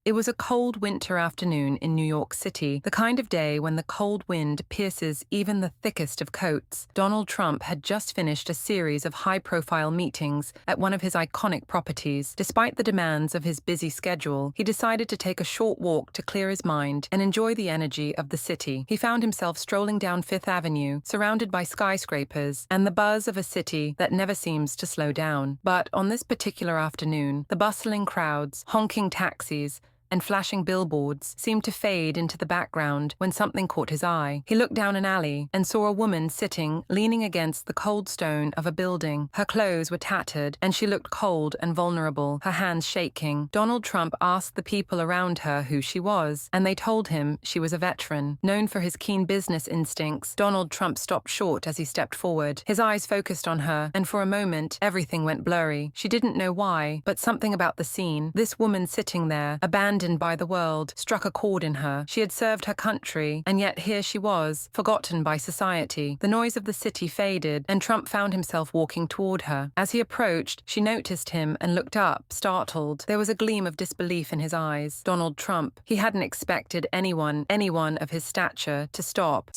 It was a cold winter afternoon in New York City, the kind of day when the cold wind pierces even the thickest of coats. Donald Trump had just finished a series of high-profile meetings at one of his iconic properties. Despite the demands of his busy schedule, he decided to take a short walk to clear his mind and enjoy the energy of the city. He found himself strolling down Fifth Avenue, surrounded by skyscrapers and the buzz of a city that never seems to slow down. But on this particular afternoon, the bustling crowds, honking taxis, and flashing billboards seemed to fade into the background when something caught his eye. He looked down an alley and saw a woman sitting, leaning against the cold stone of a building. Her clothes were tattered, and she looked cold and vulnerable, her hands shaking. Donald Trump asked the people around her who she was, and they told him she was a veteran. Known for his keen business instincts, Donald Trump stopped short as he stepped forward. His eyes focused on her, and for a moment, everything went blurry. She didn't know why, but something about the scene, this woman sitting there, abandoned by the world, struck a chord in her. She had served her country, and yet here she was, forgotten by society. The noise of the city faded, and Trump found himself walking toward her. As he approached, she noticed him and looked up, startled. There was a gleam of disbelief in his eyes. Donald Trump. He hadn't expected anyone of his stature, to stop.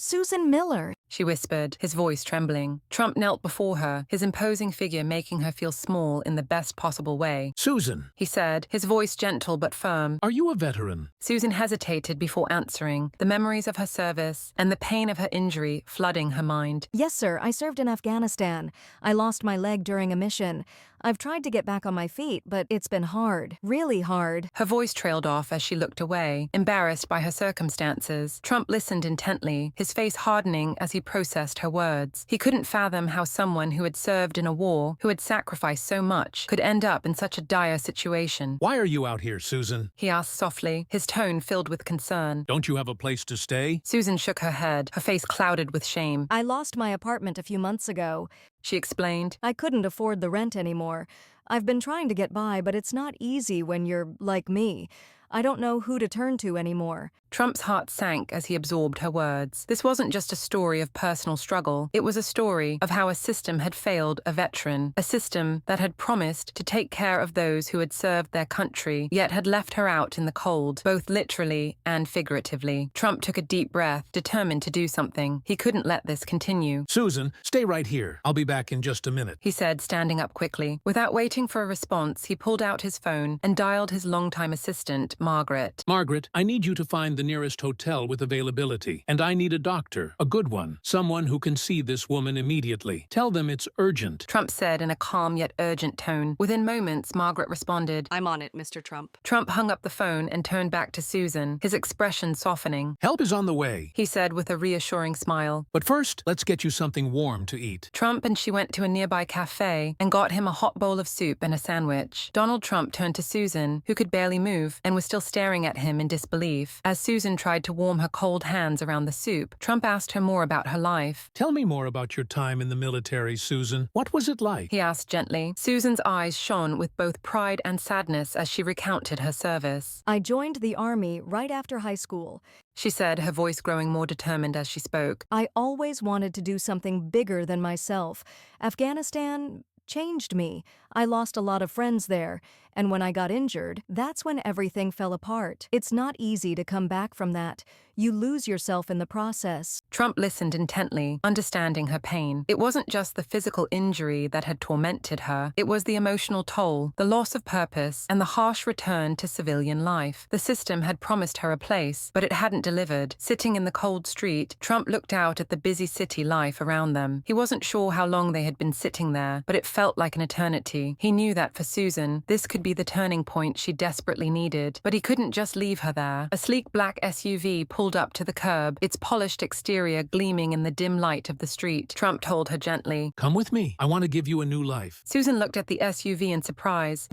Susan Miller, she whispered, his voice trembling. Trump knelt before her, his imposing figure making her feel small in the best possible way. Susan, he said, his voice gentle but firm. are you a veteran? Susan hesitated before answering, the memories of her service and the pain of her injury flooding her mind. Yes, sir, I served in Afghanistan. I lost my leg during a mission. I've tried to get back on my feet, but it's been hard, really hard. Her voice trailed off as she looked away, embarrassed by her circumstances. Trump listened intently, his face hardening as he processed her words. He couldn't fathom how someone who had served in a war, who had sacrificed so much, could end up in such a dire situation. Why are you out here, Susan? He asked softly, his tone filled with concern. Don't you have a place to stay? Susan shook her head, her face clouded with shame. I lost my apartment a few months ago, she explained. I couldn't afford the rent anymore. I've been trying to get by, but it's not easy when you're like me. I don't know who to turn to anymore. Trump's heart sank as he absorbed her words. This wasn't just a story of personal struggle. It was a story of how a system had failed a veteran, a system that had promised to take care of those who had served their country, yet had left her out in the cold, both literally and figuratively. Trump took a deep breath, determined to do something. He couldn't let this continue. Susan, stay right here. I'll be back in just a minute, he said, standing up quickly. Without waiting for a response, he pulled out his phone and dialed his longtime assistant, Margaret. Margaret, I need you to find the nearest hotel with availability, and I need a doctor, a good one, someone who can see this woman immediately. Tell them it's urgent, Trump said in a calm yet urgent tone. Within moments, Margaret responded, I'm on it, Mr. Trump. Trump hung up the phone and turned back to Susan, his expression softening. Help is on the way, he said with a reassuring smile. But first, let's get you something warm to eat. Trump and she went to a nearby cafe and got him a hot bowl of soup and a sandwich. Donald Trump turned to Susan, who could barely move and was still staring at him in disbelief. As Susan tried to warm her cold hands around the soup, Trump asked her more about her life. Tell me more about your time in the military, Susan. What was it like? He asked gently. Susan's eyes shone with both pride and sadness as she recounted her service. I joined the Army right after high school, she said, her voice growing more determined as she spoke. I always wanted to do something bigger than myself. Afghanistan changed me. I lost a lot of friends there, and when I got injured, that's when everything fell apart. It's not easy to come back from that. You lose yourself in the process. Trump listened intently, understanding her pain. It wasn't just the physical injury that had tormented her. It was the emotional toll, the loss of purpose, and the harsh return to civilian life. The system had promised her a place, but it hadn't delivered. Sitting in the cold street, Trump looked out at the busy city life around them. He wasn't sure how long they had been sitting there, but it felt like an eternity. He knew that for Susan, this could be the turning point she desperately needed. But he couldn't just leave her there. A sleek black SUV pulled up to the curb, its polished exterior gleaming in the dim light of the street. Trump told her gently, Come with me. I want to give you a new life. Susan looked at the SUV in surprise.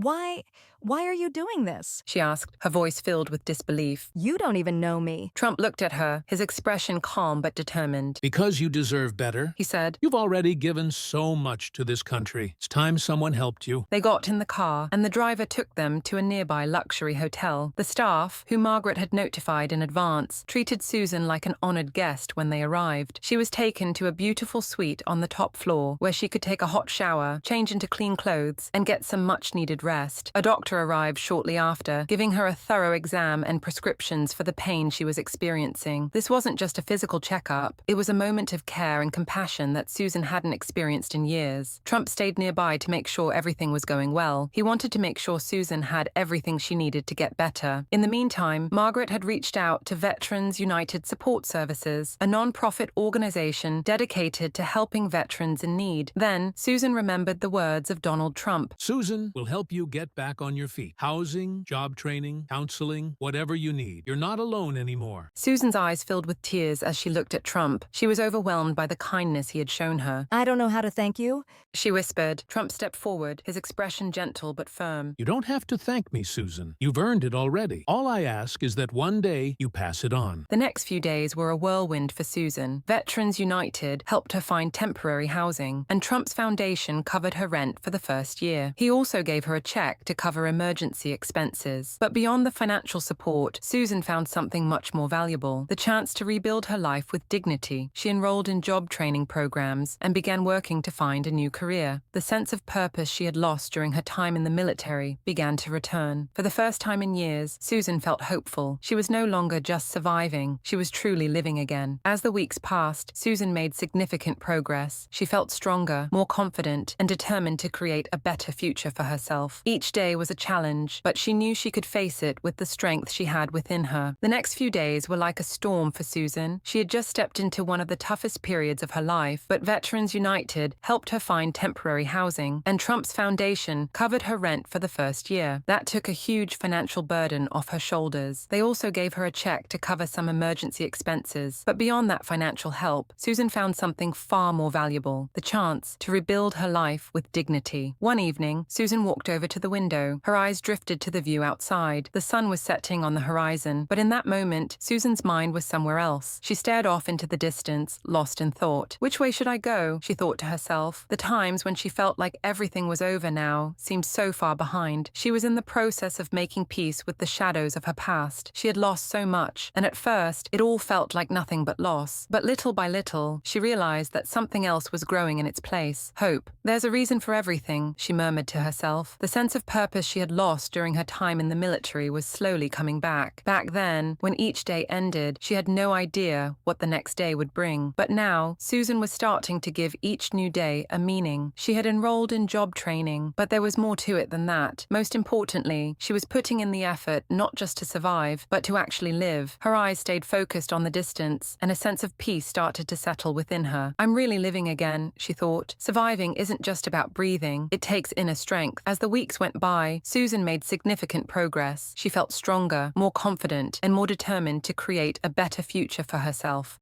Why are you doing this? she asked, her voice filled with disbelief. You don't even know me. Trump looked at her, his expression calm but determined. Because you deserve better, he said. You've already given so much to this country. It's time someone helped you. They got in the car, and the driver took them to a nearby luxury hotel. The staff, who Margaret had notified in advance, treated Susan like an honored guest when they arrived. She was taken to a beautiful suite on the top floor, where she could take a hot shower, change into clean clothes, and get some much-needed rest. A doctor doctor arrived shortly after, giving her a thorough exam and prescriptions for the pain she was experiencing. This wasn't just a physical checkup, it was a moment of care and compassion that Susan hadn't experienced in years. Trump stayed nearby to make sure everything was going well. He wanted to make sure Susan had everything she needed to get better. In the meantime, Margaret had reached out to Veterans United Support Services, a non-profit organization dedicated to helping veterans in need. Then, Susan remembered the words of Donald Trump. Susan will help you get back on your feet. Housing, job training, counseling, whatever you need. You're not alone anymore. Susan's eyes filled with tears as she looked at Trump. She was overwhelmed by the kindness he had shown her. I don't know how to thank you. She whispered. Trump stepped forward, his expression gentle but firm. You don't have to thank me, Susan. You've earned it already. All I ask is that one day you pass it on. The next few days were a whirlwind for Susan. Veterans United helped her find temporary housing, and Trump's foundation covered her rent for the first year. He also gave her a check to cover emergency expenses. But beyond the financial support, Susan found something much more valuable: the chance to rebuild her life with dignity. She enrolled in job training programs and began working to find a new career. The sense of purpose she had lost during her time in the military began to return. For the first time in years, Susan felt hopeful. She was no longer just surviving, she was truly living again. As the weeks passed, Susan made significant progress. She felt stronger, more confident, and determined to create a better future for herself. Each day was a challenge, but she knew she could face it with the strength she had within her. The next few days were like a storm for Susan. She had just stepped into one of the toughest periods of her life, but Veterans United helped her find temporary housing, and Trump's foundation covered her rent for the first year. That took a huge financial burden off her shoulders. They also gave her a check to cover some emergency expenses. But beyond that financial help, Susan found something far more valuable: the chance to rebuild her life with dignity. One evening, Susan walked over to the window. Her eyes drifted to the view outside. The sun was setting on the horizon, but in that moment, Susan's mind was somewhere else. She stared off into the distance, lost in thought. Which way should I go? She thought to herself. The times when she felt like everything was over now seemed so far behind. She was in the process of making peace with the shadows of her past. She had lost so much, and at first, it all felt like nothing but loss. But little by little, she realized that something else was growing in its place: hope. There's a reason for everything, she murmured to herself. The sense of purpose she had lost during her time in the military was slowly coming back. Back then, when each day ended, she had no idea what the next day would bring. But now, Susan was starting to give each new day a meaning. She had enrolled in job training, but there was more to it than that. Most importantly, she was putting in the effort not just to survive, but to actually live. Her eyes stayed focused on the distance, and a sense of peace started to settle within her. I'm really living again, she thought. Surviving isn't just about breathing, it takes inner strength. As the weeks went by, Susan made significant progress. She felt stronger, more confident, and more determined to create a better future for herself.